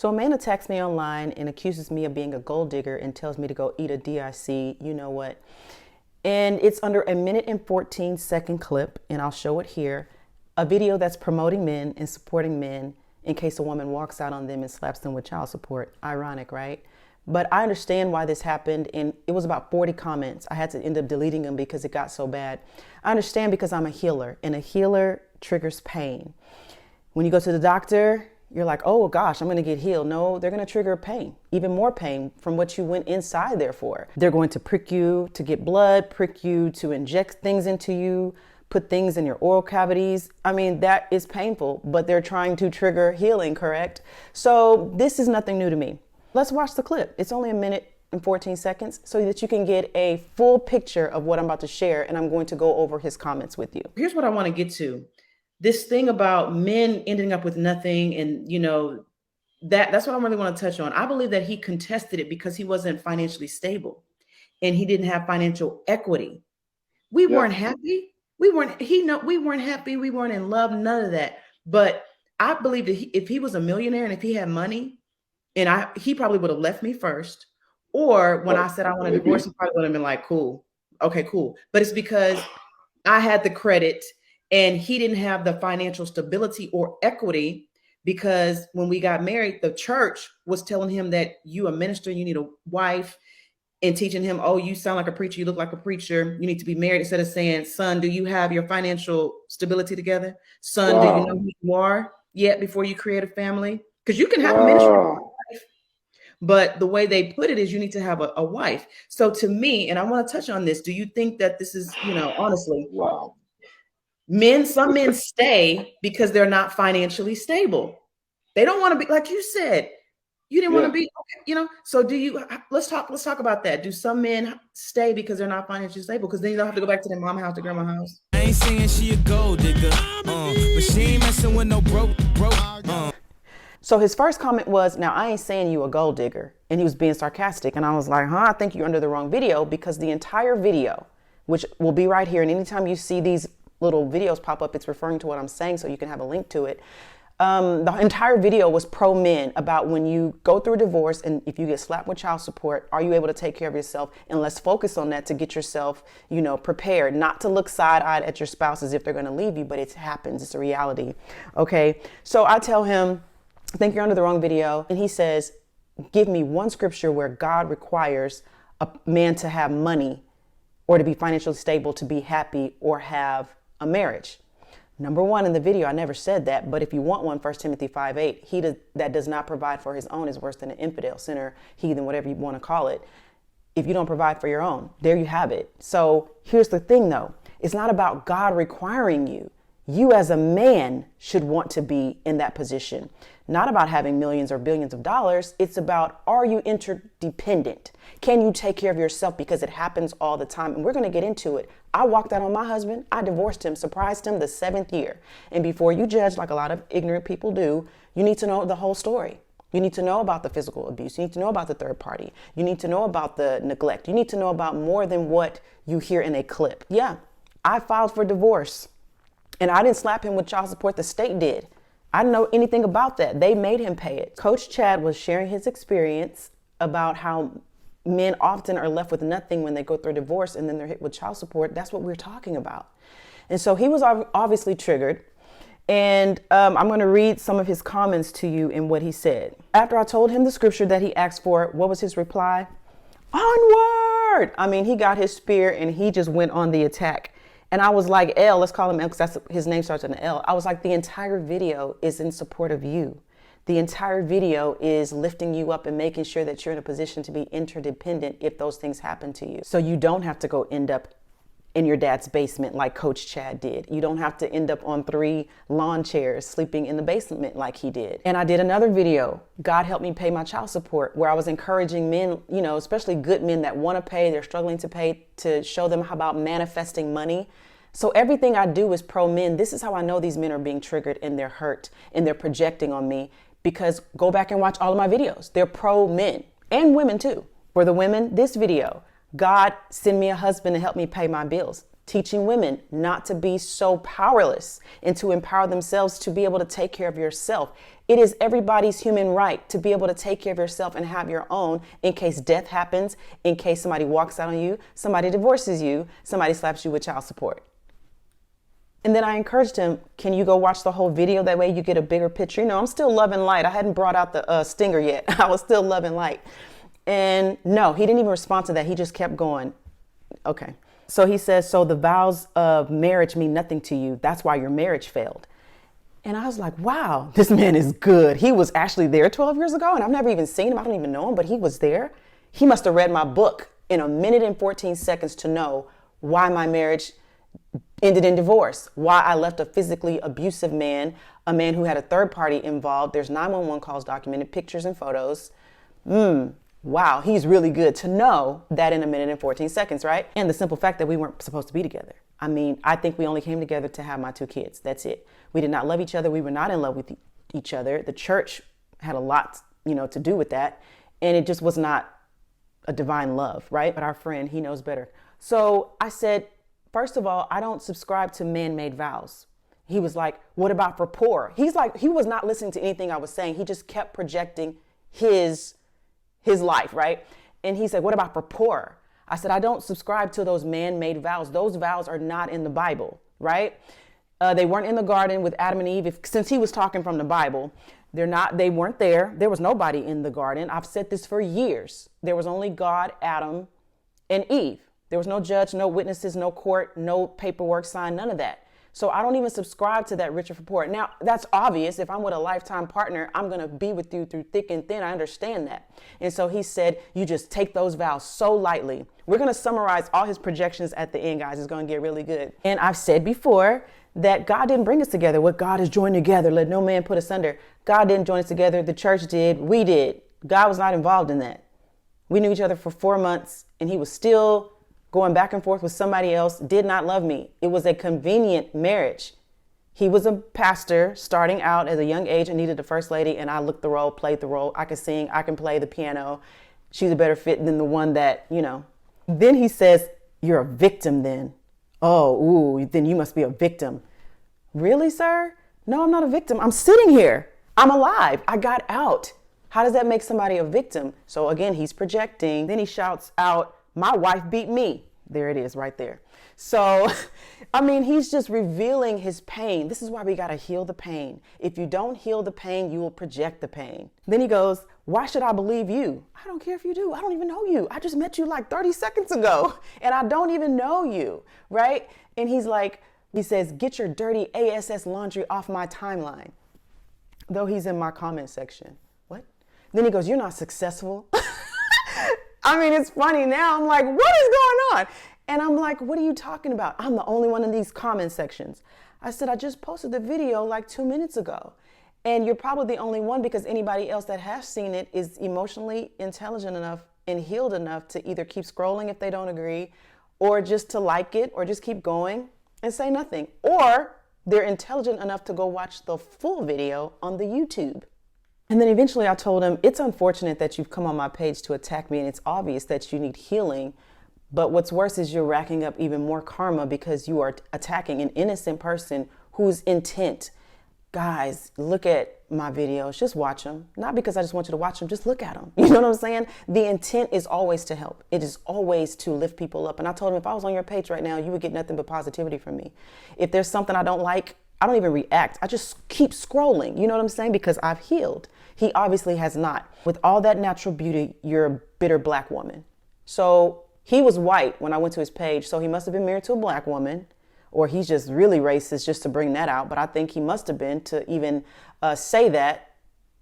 So a man attacks me online and accuses me of being a gold digger and tells me to go eat a DIC, you know what? And it's under a 1:14 clip, and I'll show it here. A video that's promoting men and supporting men in case a woman walks out on them and slaps them with child support. Ironic, right? But I understand why this happened, and it was about 40 comments. I had to end up deleting them because it got so bad. I understand because I'm a healer, and a healer triggers pain. When you go to the doctor, you're like, oh gosh, I'm going to get healed. No, they're going to trigger pain, even more pain from what you went inside there for. They're going to prick you to get blood, prick you to inject things into you, put things in your oral cavities. I mean, that is painful, but they're trying to trigger healing, correct? So this is nothing new to me. Let's watch the clip. It's only 1:14 so that you can get a full picture of what I'm about to share, and I'm going to go over his comments with you. Here's what I want to get to. This thing about men ending up with nothing, and that's what I really want to touch on. I believe that he contested it because he wasn't financially stable and he didn't have financial equity. We weren't happy. We weren't happy. We weren't in love, none of that. But I believe that if he was a millionaire and if he had money, he probably would have left me first. Or when I said I want to divorce, he probably would have been like, cool. Okay, cool. But it's because I had the credit and he didn't have the financial stability or equity, because when we got married, the church was telling him that you a minister, you need a wife, and teaching him, oh, you sound like a preacher, you look like a preacher, you need to be married, instead of saying, son, do you have your financial stability together? Son, do you know who you are yet before you create a family? Because you can have a ministry wife, but the way they put it is you need to have a wife. So to me, and I want to touch on this, do you think that this is, honestly, some men stay because they're not financially stable. They don't want to be, like you said, you didn't want to be, so let's talk about that. Do some men stay because they're not financially stable? Because then you don't have to go back to their mama house, to grandma house. I ain't saying she a gold digger, but she ain't messing with no broke. So his first comment was, now I ain't saying you a gold digger. And he was being sarcastic. And I was like, I think you're under the wrong video, because the entire video, which will be right here, and anytime you see these little videos pop up, it's referring to what I'm saying, so you can have a link to it. The entire video was pro men, about when you go through a divorce and if you get slapped with child support, are you able to take care of yourself? And let's focus on that to get yourself, prepared, not to look side-eyed at your spouse as if they're going to leave you, but it happens. It's a reality. Okay. So I tell him, I think you're under the wrong video. And he says, give me one scripture where God requires a man to have money or to be financially stable to be happy or have a marriage. Number one, in the video, I never said that, but if you want one, 1 Timothy 5:8, that does not provide for his own is worse than an infidel, sinner, heathen, whatever you want to call it. If you don't provide for your own, there you have it. So here's the thing though. It's not about God requiring you. You as a man should want to be in that position. Not about having millions or billions of dollars. It's about, are you interdependent? Can you take care of yourself? Because it happens all the time. And we're going to get into it. I walked out on my husband. I divorced him, surprised him the 7th year. And before you judge, like a lot of ignorant people do, you need to know the whole story. You need to know about the physical abuse. You need to know about the third party. You need to know about the neglect. You need to know about more than what you hear in a clip. Yeah, I filed for divorce. And I didn't slap him with child support. The state did. I didn't know anything about that. They made him pay it. Coach Chad was sharing his experience about how men often are left with nothing when they go through a divorce and then they're hit with child support. That's what we're talking about. And so he was obviously triggered. And I'm going to read some of his comments to you and what he said. After I told him the scripture that he asked for, what was his reply? Onward! I mean, he got his spear and he just went on the attack. And I was like, L, let's call him L because his name starts with an L. I was like, the entire video is in support of you. The entire video is lifting you up and making sure that you're in a position to be interdependent if those things happen to you. So you don't have to go end up in your dad's basement like Coach Chad did. You don't have to end up on 3 lawn chairs sleeping in the basement like he did. And I did another video, God help me pay my child support, where I was encouraging men, especially good men that want to pay, they're struggling to pay, to show them how about manifesting money. So everything I do is pro men. This is how I know these men are being triggered and they're hurt and they're projecting on me, because go back and watch all of my videos. They're pro men and women too. For the women, this video, God, send me a husband to help me pay my bills. teaching women not to be so powerless and to empower themselves to be able to take care of yourself. It is everybody's human right to be able to take care of yourself and have your own in case death happens, in case somebody walks out on you, somebody divorces you, somebody slaps you with child support. And then I encouraged him, can you go watch the whole video? That way you get a bigger picture. You know, I'm still loving light. I hadn't brought out the stinger yet. I was still loving light. And no, he didn't even respond to that. He just kept going. Okay. So he says, so the vows of marriage mean nothing to you. That's why your marriage failed. And I was like, wow, this man is good. He was actually there 12 years ago and I've never even seen him. I don't even know him, but he was there. He must have read my book in a minute and 14 seconds to know why my marriage ended in divorce, why I left a physically abusive man, a man who had a third party involved. There's 911 calls documented, pictures and photos. Wow, he's really good to know that in a minute and 14 seconds, right? And the simple fact that we weren't supposed to be together. I mean, I think we only came together to have my 2 kids. That's it. We did not love each other. We were not in love with each other. The church had a lot, to do with that. And it just was not a divine love, right? But our friend, he knows better. So I said, first of all, I don't subscribe to man-made vows. He was like, what about for poor? He's like, he was not listening to anything I was saying. He just kept projecting his life, right? And he said, what about for poor? I said, I don't subscribe to those man-made vows. Those vows are not in the Bible, right? They weren't in the garden with Adam and Eve. Since he was talking from the Bible, they weren't there. There was nobody in the garden. I've said this for years. There was only God, Adam, and Eve. There was no judge, no witnesses, no court, no paperwork signed, none of that. So I don't even subscribe to that richer for poor. Now, that's obvious. If I'm with a lifetime partner, I'm going to be with you through thick and thin. I understand that. And so he said, you just take those vows so lightly. We're going to summarize all his projections at the end, guys. It's going to get really good. And I've said before that God didn't bring us together. What God has joined together, let no man put asunder. God didn't join us together. The church did. We did. God was not involved in that. We knew each other for 4 months and he was still going back and forth with somebody else, did not love me. It was a convenient marriage. He was a pastor starting out at a young age and needed a first lady, and I looked the role, played the role. I can sing, I can play the piano. She's a better fit than the one that, Then he says, you're a victim then. Oh, then you must be a victim. Really, sir? No, I'm not a victim. I'm sitting here. I'm alive. I got out. How does that make somebody a victim? So again, he's projecting. Then he shouts out, my wife beat me. There it is right there. So, he's just revealing his pain. This is why we got to heal the pain. If you don't heal the pain, you will project the pain. Then he goes, why should I believe you? I don't care if you do. I don't even know you. I just met you like 30 seconds ago and I don't even know you, right? And he says, get your dirty ASS laundry off my timeline. Though he's in my comment section. What? Then he goes, you're not successful. It's funny now. I'm like, what is going on? And I'm like, what are you talking about? I'm the only one in these comment sections. I said, I just posted the video like 2 minutes ago. And you're probably the only one because anybody else that has seen it is emotionally intelligent enough and healed enough to either keep scrolling if they don't agree, or just to like it, or just keep going and say nothing. Or they're intelligent enough to go watch the full video on the YouTube. And then eventually I told him, it's unfortunate that you've come on my page to attack me and it's obvious that you need healing. But what's worse is you're racking up even more karma because you are attacking an innocent person whose intent. Guys, look at my videos. Just watch them. Not because I just want you to watch them. Just look at them. You know what I'm saying? The intent is always to help. It is always to lift people up. And I told him if I was on your page right now, you would get nothing but positivity from me. If there's something I don't like, I don't even react. I just keep scrolling. You know what I'm saying? Because I've healed. He obviously has not. With all that natural beauty, you're a bitter black woman. So he was white when I went to his page. So he must have been married to a black woman, or he's just really racist just to bring that out. But I think he must have been to even say that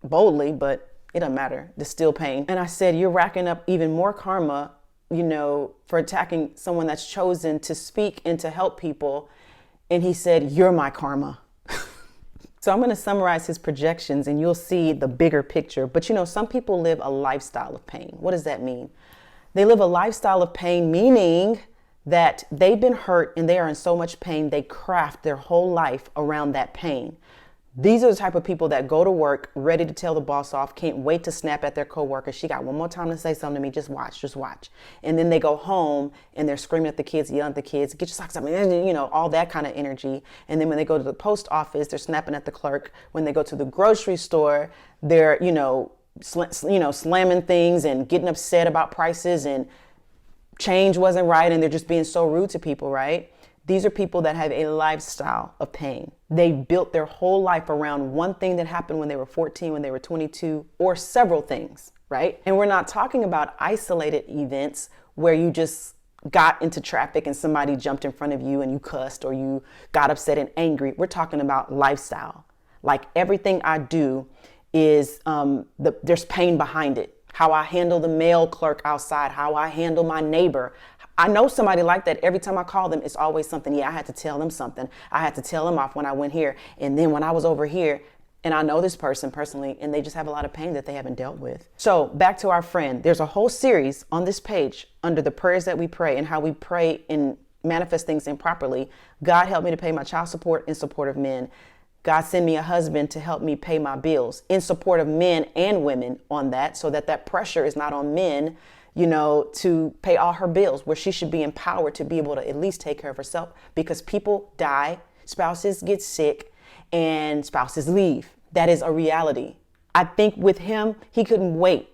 boldly, but it doesn't matter. There's still pain. And I said, you're racking up even more karma, for attacking someone that's chosen to speak and to help people. And he said, you're my karma. So I'm going to summarize his projections and you'll see the bigger picture. But some people live a lifestyle of pain. What does that mean? They live a lifestyle of pain, meaning that they've been hurt and they are in so much pain, they craft their whole life around that pain. These are the type of people that go to work ready to tell the boss off, can't wait to snap at their coworker. She got one more time to say something to me. Just watch, just watch. And then they go home and they're screaming at the kids, yelling at the kids, get your socks up, you know, all that kind of energy. And then when they go to the post office, they're snapping at the clerk. When they go to the grocery store, they're, slamming things and getting upset about prices and change wasn't right. And they're just being so rude to people, right? These are people that have a lifestyle of pain. They built their whole life around one thing that happened when they were 14, when they were 22, or several things, right? And we're not talking about isolated events where you just got into traffic and somebody jumped in front of you and you cussed or you got upset and angry. We're talking about lifestyle. Like everything I do is there's pain behind it. How I handle the mail clerk outside, how I handle my neighbor. I know somebody like that. Every time I call them, it's always something. Yeah, I had to tell them something. I had to tell them off when I went here. And then when I was over here, and I know this person personally, and they just have a lot of pain that they haven't dealt with. So back to our friend, there's a whole series on this page under the prayers that we pray and how we pray and manifest things improperly. God help me to pay my child support in support of men. God send me a husband to help me pay my bills in support of men and women on that, so that pressure is not on men, to pay all her bills, where she should be empowered to be able to at least take care of herself, because people die, spouses get sick, and spouses leave. That is a reality. I think with him, he couldn't wait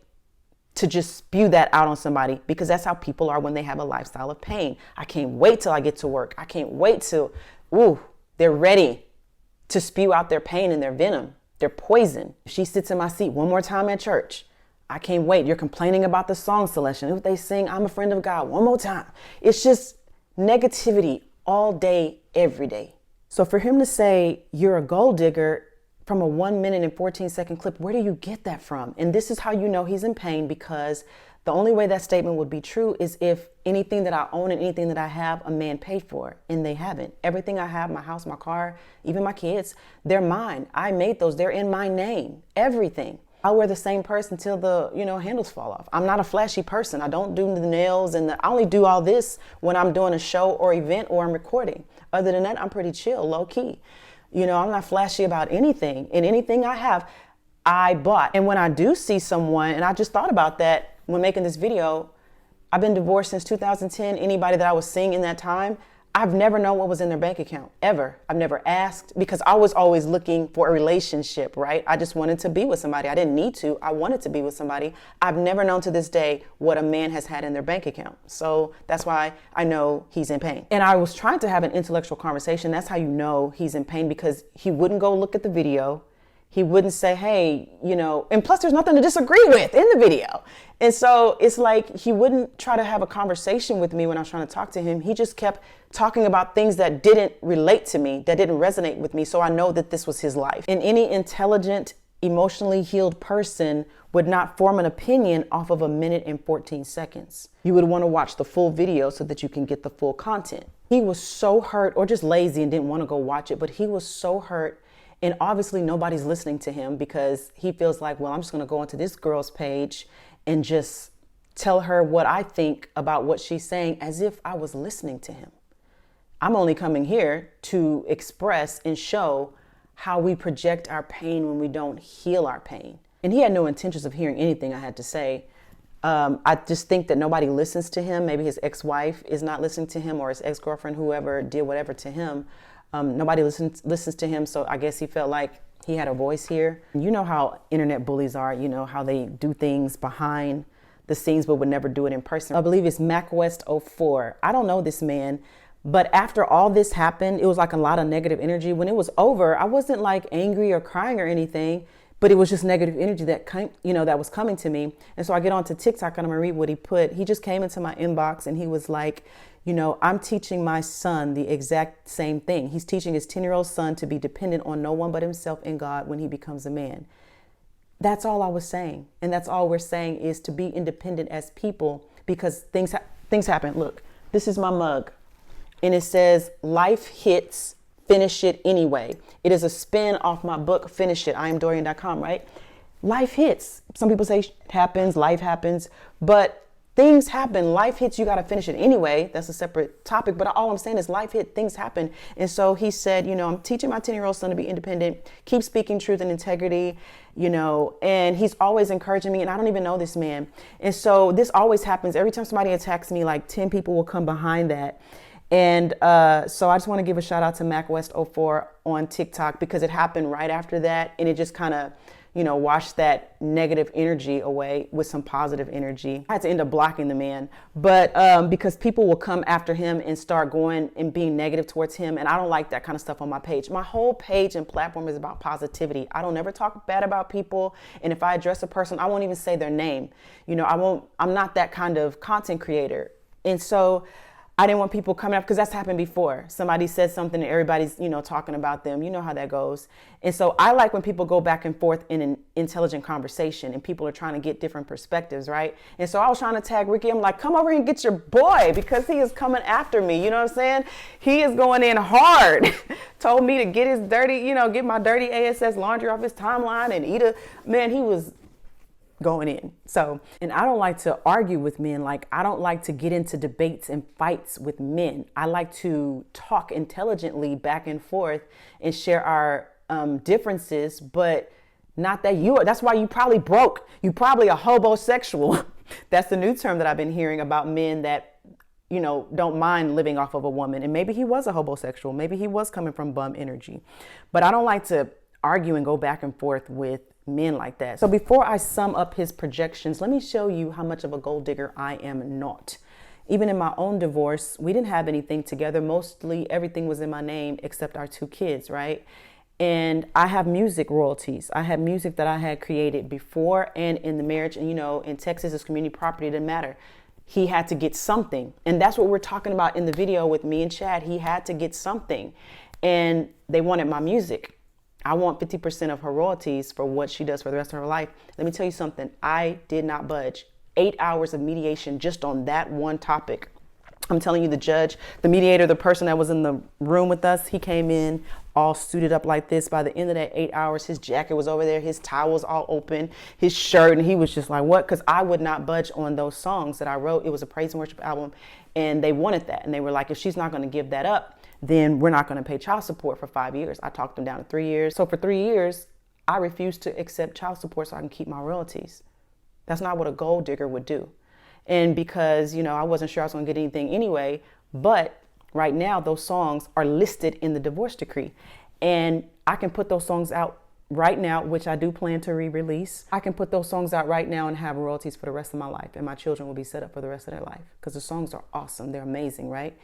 to just spew that out on somebody, because that's how people are when they have a lifestyle of pain. I can't wait till I get to work. I can't wait till, they're ready to spew out their pain and their venom, their poison. If she sits in my seat one more time at church, I can't wait. You're complaining about the song selection. If they sing, I'm a friend of God, one more time. It's just negativity all day, every day. So for him to say you're a gold digger from a 1 minute and 14-second clip, where do you get that from? And this is how you know he's in pain, because the only way that statement would be true is if anything that I own and anything that I have, a man paid for, and they haven't. Everything I have, my house, my car, even my kids, they're mine. I made those. They're in my name. Everything. I'll wear the same purse until the handles fall off. I'm not a flashy person. I don't do the nails I only do all this when I'm doing a show or event or I'm recording. Other than that, I'm pretty chill, low key. I'm not flashy about anything. And anything I have, I bought. And when I do see someone, and I just thought about that when making this video, I've been divorced since 2010. Anybody that I was seeing in that time, I've never known what was in their bank account, ever. I've never asked, because I was always looking for a relationship, right? I just wanted to be with somebody. I didn't need to. I wanted to be with somebody. I've never known to this day what a man has had in their bank account. So that's why I know he's in pain. And I was trying to have an intellectual conversation. That's how you know he's in pain, because he wouldn't go look at the video. He wouldn't say, hey, and plus there's nothing to disagree with in the video. And so it's like he wouldn't try to have a conversation with me when I was trying to talk to him. He just kept talking about things that didn't relate to me, that didn't resonate with me. So I know that this was his life. And any intelligent, emotionally healed person would not form an opinion off of 1 minute and 14 seconds. You would want to watch the full video so that you can get the full content. He was so hurt, or just lazy and didn't want to go watch it, but he was so hurt. And obviously nobody's listening to him, because he feels like, well, I'm just going to go onto this girl's page and just tell her what I think about what she's saying, as if I was listening to him. I'm only coming here to express and show how we project our pain when we don't heal our pain. And he had no intentions of hearing anything I had to say. I just think that nobody listens to him. Maybe his ex-wife is not listening to him, or his ex-girlfriend, whoever did whatever to him. Nobody listens to him, so I guess he felt like he had a voice here. You know how internet bullies are, how they do things behind the scenes but would never do it in person. I believe it's MacWest04. I don't know this man, but after all this happened, it was like a lot of negative energy. When it was over, I wasn't like angry or crying or anything, but it was just negative energy that came, that was coming to me. And so I get onto TikTok and I'm gonna read what he put. He just came into my inbox and he was like, I'm teaching my son the exact same thing. He's teaching his 10-year-old son to be dependent on no one but himself and God when he becomes a man. That's all I was saying. And that's all we're saying, is to be independent as people, because things happen. Look, this is my mug. And it says, life hits, finish it anyway. It is a spin off my book, Finish It, IamDorian.com, right? Life hits. Some people say it happens, life happens, but things happen. Life hits, you got to finish it anyway. That's a separate topic. But all I'm saying is life hit, things happen. And so he said, I'm teaching my 10-year-old son to be independent, keep speaking truth and integrity, and he's always encouraging me. And I don't even know this man. And so this always happens. Every time somebody attacks me, like 10 people will come behind that. And so I just want to give a shout out to MacWest04 on TikTok, because it happened right after that. And it just kind of, wash that negative energy away with some positive energy. I had to end up blocking the man, but because people will come after him and start going and being negative towards him. And I don't like that kind of stuff on my page. My whole page and platform is about positivity. I don't ever talk bad about people. And if I address a person, I won't even say their name. I'm not that kind of content creator. And so I didn't want people coming up, because that's happened before. Somebody says something and everybody's, talking about them. You know how that goes. And so I like when people go back and forth in an intelligent conversation and people are trying to get different perspectives, right? And so I was trying to tag Ricky. I'm like, come over here and get your boy, because he is coming after me. You know what I'm saying? He is going in hard. Told me to get his dirty, get my dirty ASS laundry off his timeline and he was going in. So, and I don't like to argue with men. Like, I don't like to get into debates and fights with men. I like to talk intelligently back and forth and share our differences, but not that that's why you probably broke. You probably a hobosexual. That's the new term that I've been hearing about men that, don't mind living off of a woman. And maybe he was a hobosexual. Maybe he was coming from bum energy, but I don't like to argue and go back and forth with men like that. So before I sum up his projections, let me show you how much of a gold digger I am not. Even in my own divorce, we didn't have anything together. Mostly everything was in my name except our 2 kids, right? And I have music royalties. I have music that I had created before and in the marriage. And in Texas, it's community property. It didn't matter. He had to get something. And that's what we're talking about in the video with me and Chad. He had to get something. And they wanted my music. I want 50% of her royalties for what she does for the rest of her life. Let me tell you something. I did not budge. 8 hours of mediation just on that one topic. I'm telling you, the judge, the mediator, the person that was in the room with us, he came in all suited up like this. By the end of that 8 hours, his jacket was over there, his tie was all open, his shirt, and he was just like, what? Because I would not budge on those songs that I wrote. It was a praise and worship album, and they wanted that. And they were like, if she's not going to give that up, then we're not going to pay child support for 5 years. I talked them down to 3 years. So for 3 years, I refused to accept child support so I can keep my royalties. That's not what a gold digger would do. And because, I wasn't sure I was going to get anything anyway, but right now those songs are listed in the divorce decree. And I can put those songs out right now, which I do plan to re-release. I can put those songs out right now and have royalties for the rest of my life. And my children will be set up for the rest of their life, because the songs are awesome. They're amazing, right?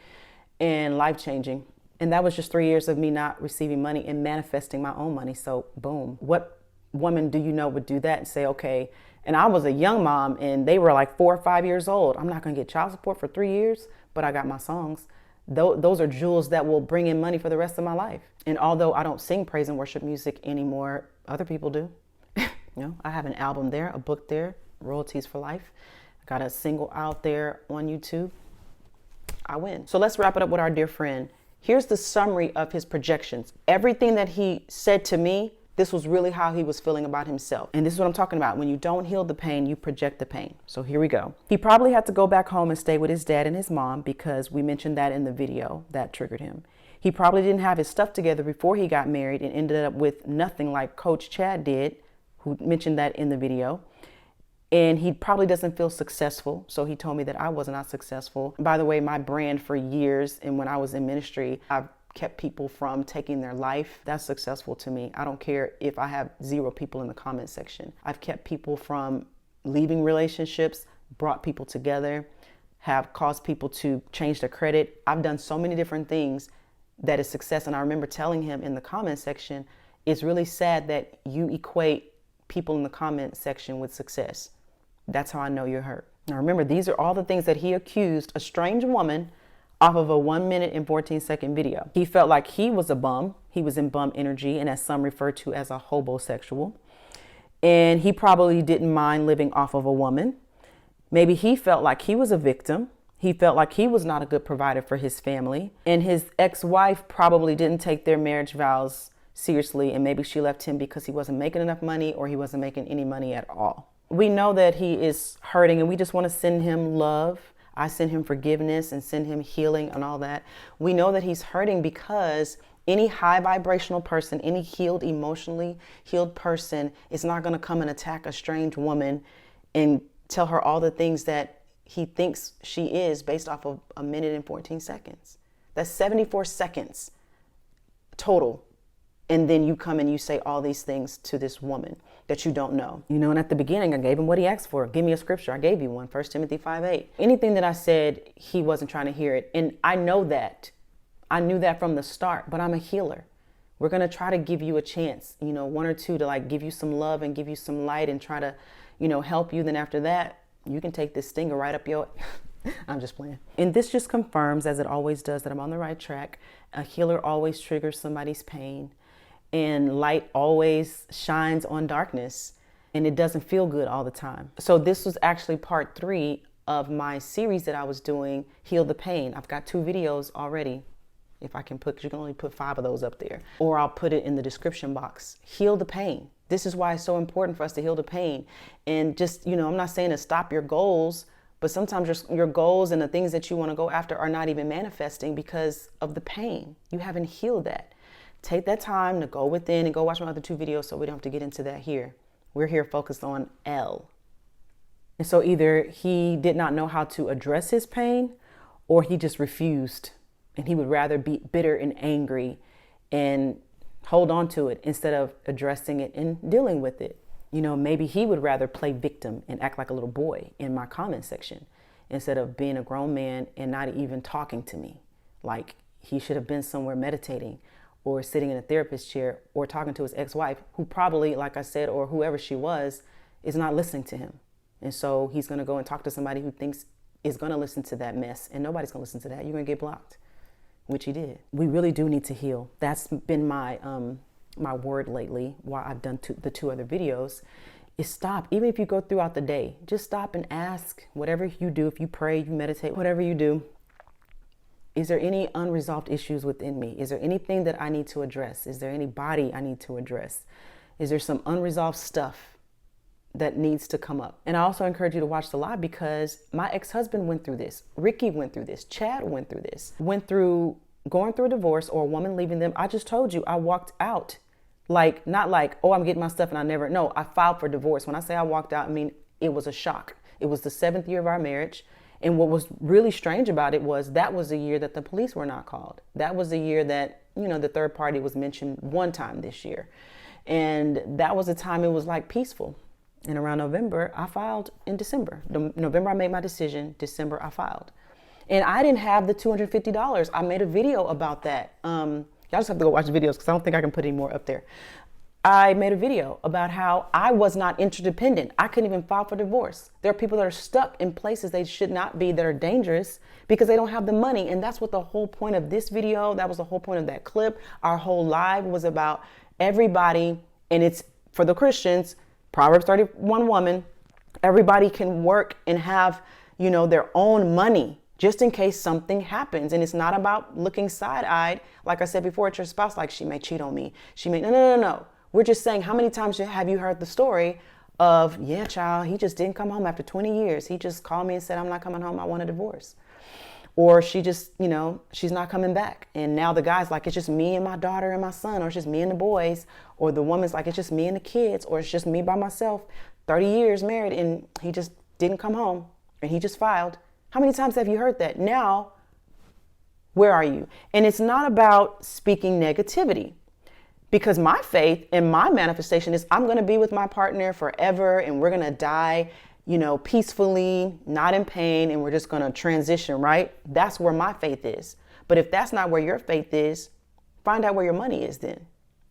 And life-changing. And that was just 3 years of me not receiving money and manifesting my own money. So boom. What woman do you know would do that and say, okay, and I was a young mom and they were like 4 or 5 years old. I'm not going to get child support for 3 years, but I got my songs. Those are jewels that will bring in money for the rest of my life. And although I don't sing praise and worship music anymore, other people do. I have an album there, a book there, royalties for life. I got a single out there on YouTube. I win. So let's wrap it up with our dear friend. Here's the summary of his projections. Everything that he said to me, this was really how he was feeling about himself. And this is what I'm talking about. When you don't heal the pain, you project the pain. So here we go. He probably had to go back home and stay with his dad and his mom, because we mentioned that in the video. That triggered him. He probably didn't have his stuff together before he got married and ended up with nothing, like Coach Chad did, who mentioned that in the video. And he probably doesn't feel successful. So he told me that I was not successful. By the way, my brand for years, and when I was in ministry, I've kept people from taking their life. That's successful to me. I don't care if I have 0 people in the comment section. I've kept people from leaving relationships, brought people together, have caused people to change their credit. I've done so many different things that is success. And I remember telling him in the comment section, it's really sad that you equate people in the comment section with success. That's how I know you're hurt. Now remember, these are all the things that he accused a strange woman off of a 1 minute and 14-second video. He felt like he was a bum. He was in bum energy, and as some refer to as a hobosexual. And he probably didn't mind living off of a woman. Maybe he felt like he was a victim. He felt like he was not a good provider for his family. And his ex-wife probably didn't take their marriage vows seriously, and maybe she left him because he wasn't making enough money or he wasn't making any money at all. we know that he is hurting and we just want to send him love. I send him forgiveness and send him healing and all that. We know that he's hurting because any high vibrational person, any healed, emotionally healed person is not going to come and attack a strange woman and tell her all the things that he thinks she is based off of a minute and 14 seconds. That's 74 seconds total. And then you come and you say all these things to this woman that you don't know. You know, and at the beginning, I gave him what he asked for. Give me a scripture. I gave you one, 1 Timothy 5:8. Anything that I said, he wasn't trying to hear it. And I know that. I knew that from the start, but I'm a healer. We're going to try to give you a chance, you know, one or two to like give you some love and give you some light and try to, you know, help you. Then after that, you can take this stinger right up your... I'm just playing. And this just confirms, as it always does, that I'm on the right track. A healer always triggers somebody's pain. And light always shines on darkness, and it doesn't feel good all the time. So this was actually part 3 of my series that I was doing, Heal the Pain. I've got 2 videos already. If I can put, 'cause you can only put 5 of those up there, or I'll put it in the description box. Heal the pain. This is why it's so important for us to heal the pain. And just, you know, I'm not saying to stop your goals, but sometimes your goals and the things that you want to go after are not even manifesting because of the pain. You haven't healed that. Take that time to go within and go watch my other 2 videos so we don't have to get into that here. We're here focused on L. And so either he did not know how to address his pain, or he just refused, and he would rather be bitter and angry and hold on to it instead of addressing it and dealing with it. You know, maybe he would rather play victim and act like a little boy in my comment section instead of being a grown man and not even talking to me. Like he should have been somewhere meditating or sitting in a therapist chair or talking to his ex-wife, who probably, like I said, or whoever she was, is not listening to him. And so he's going to go and talk to somebody who thinks is going to listen to that mess, and nobody's going to listen to that. You're going to get blocked, which he did. We really do need to heal. That's been my my word lately while I've done the 2 other videos, is stop. Even if you go throughout the day, just stop and ask, whatever you do, if you pray, you meditate, whatever you do, is there any unresolved issues within me? Is there anything that I need to address? Is there any body I need to address? Is there some unresolved stuff that needs to come up? And I also encourage you to watch the live because my ex-husband went through this. Ricky went through this. Chad went through this. Went through going through a divorce or a woman leaving them. I just told you I walked out. Like, not like, oh, I'm getting my stuff and I never, no, I filed for divorce. When I say I walked out, I mean, it was a shock. It was the 7th year of our marriage. And what was really strange about it was that was the year that the police were not called. That was the year that, you know, the third party was mentioned one time this year. And that was a time it was like peaceful. And around November, I filed in December. November, I made my decision. December, I filed. And I didn't have the $250. I made a video about that. Y'all just have to go watch the videos because I don't think I can put any more up there. I made a video about how I was not interdependent. I couldn't even file for divorce. There are people that are stuck in places they should not be, that are dangerous because they don't have the money. And that's what the whole point of this video, that was the whole point of that clip. Our whole live was about everybody, and it's for the Christians, Proverbs 31 woman, everybody can work and have, you know, their own money just in case something happens. And it's not about looking side-eyed, like I said before, at your spouse, like she may cheat on me. She may, no. We're just saying, how many times have you heard the story of, yeah, child, he just didn't come home after 20 years. He just called me and said, I'm not coming home. I want a divorce. Or she just, you know, she's not coming back. And now the guy's like, it's just me and my daughter and my son, or it's just me and the boys. Or the woman's like, it's just me and the kids, or it's just me by myself, 30 years married, and he just didn't come home and he just filed. How many times have you heard that? Now, where are you? And it's not about speaking negativity. Because my faith and my manifestation is I'm going to be with my partner forever and we're going to die, you know, peacefully, not in pain, and we're just going to transition, right? That's where my faith is. But if that's not where your faith is, find out where your money is then.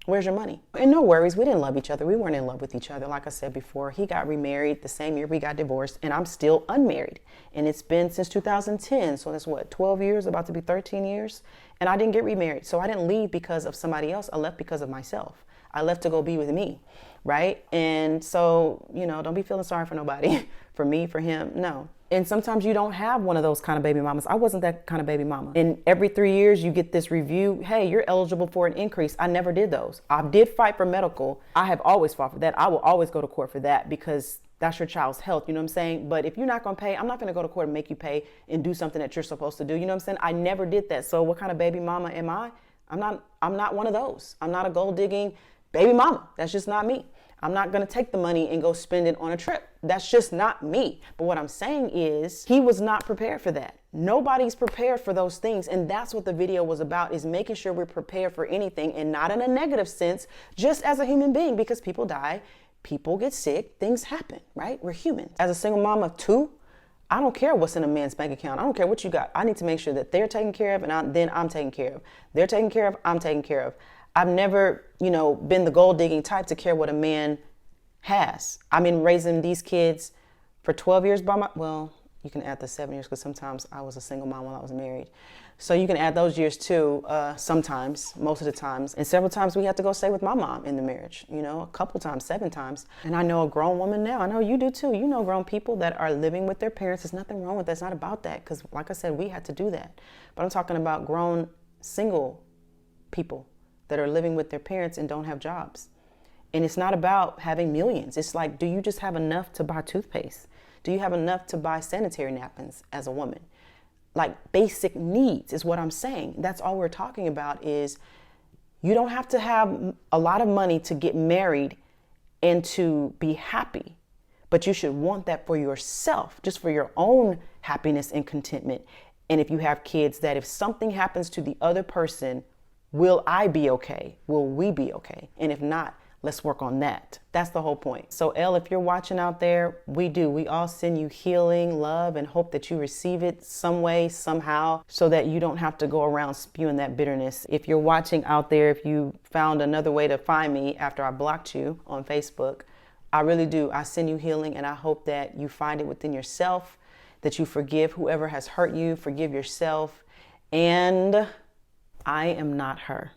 Where's your money? And no worries, we didn't love each other. We weren't in love with each other. Like I said before, he got remarried the same year we got divorced, and I'm still unmarried. And it's been since 2010. So that's what, 12 years, about to be 13 years. And I didn't get remarried. So I didn't leave because of somebody else. I left because of myself. I left to go be with me, right? And so, you know, don't be feeling sorry for nobody, for me, for him, no. And sometimes you don't have one of those kind of baby mamas. I wasn't that kind of baby mama. And every 3 years you get this review, hey, you're eligible for an increase. I never did those. I did fight for medical. I have always fought for that. I will always go to court for that because That's your child's health, you know what I'm saying? But if you're not gonna pay, I'm not gonna go to court and make you pay and do something that you're supposed to do. You know what I'm saying? I never did that. So what kind of baby mama am I? I'm not one of those. I'm not a gold digging baby mama. That's just not me. I'm not gonna take the money and go spend it on a trip. That's just not me. But what I'm saying is he was not prepared for that. Nobody's prepared for those things. And that's what the video was about, is making sure we're prepared for anything, and not in a negative sense, just as a human being, because people die, people get sick, things happen, right? We're humans. As a single mom of 2, I don't care what's in a man's bank account. I don't care what you got. I need to make sure that they're taken care of, and then I'm taken care of. They're taken care of, I'm taken care of. I've never, been the gold digging type to care what a man has. I've been raising these kids for 12 years well, you can add the 7 years, because sometimes I was a single mom while I was married. So you can add those years too, sometimes, most of the times. And several times we had to go stay with my mom in the marriage, a couple times, 7 times. And I know a grown woman now, I know you do too. You know grown people that are living with their parents. There's nothing wrong with that. It's not about that, because like I said, we had to do that. But I'm talking about grown single people that are living with their parents and don't have jobs. And it's not about having millions. It's like, do you just have enough to buy toothpaste? Do you have enough to buy sanitary napkins as a woman? Like, basic needs is what I'm saying. That's all we're talking about. Is you don't have to have a lot of money to get married and to be happy, but you should want that for yourself, just for your own happiness and contentment. And if you have kids, that if something happens to the other person, will I be okay? Will we be okay? And if not, let's work on that. That's the whole point. So Elle, if you're watching out there, we all send you healing, love, and hope that you receive it some way, somehow, so that you don't have to go around spewing that bitterness. If you're watching out there, if you found another way to find me after I blocked you on Facebook, I really do. I send you healing, and I hope that you find it within yourself, that you forgive whoever has hurt you, forgive yourself, and I am not her.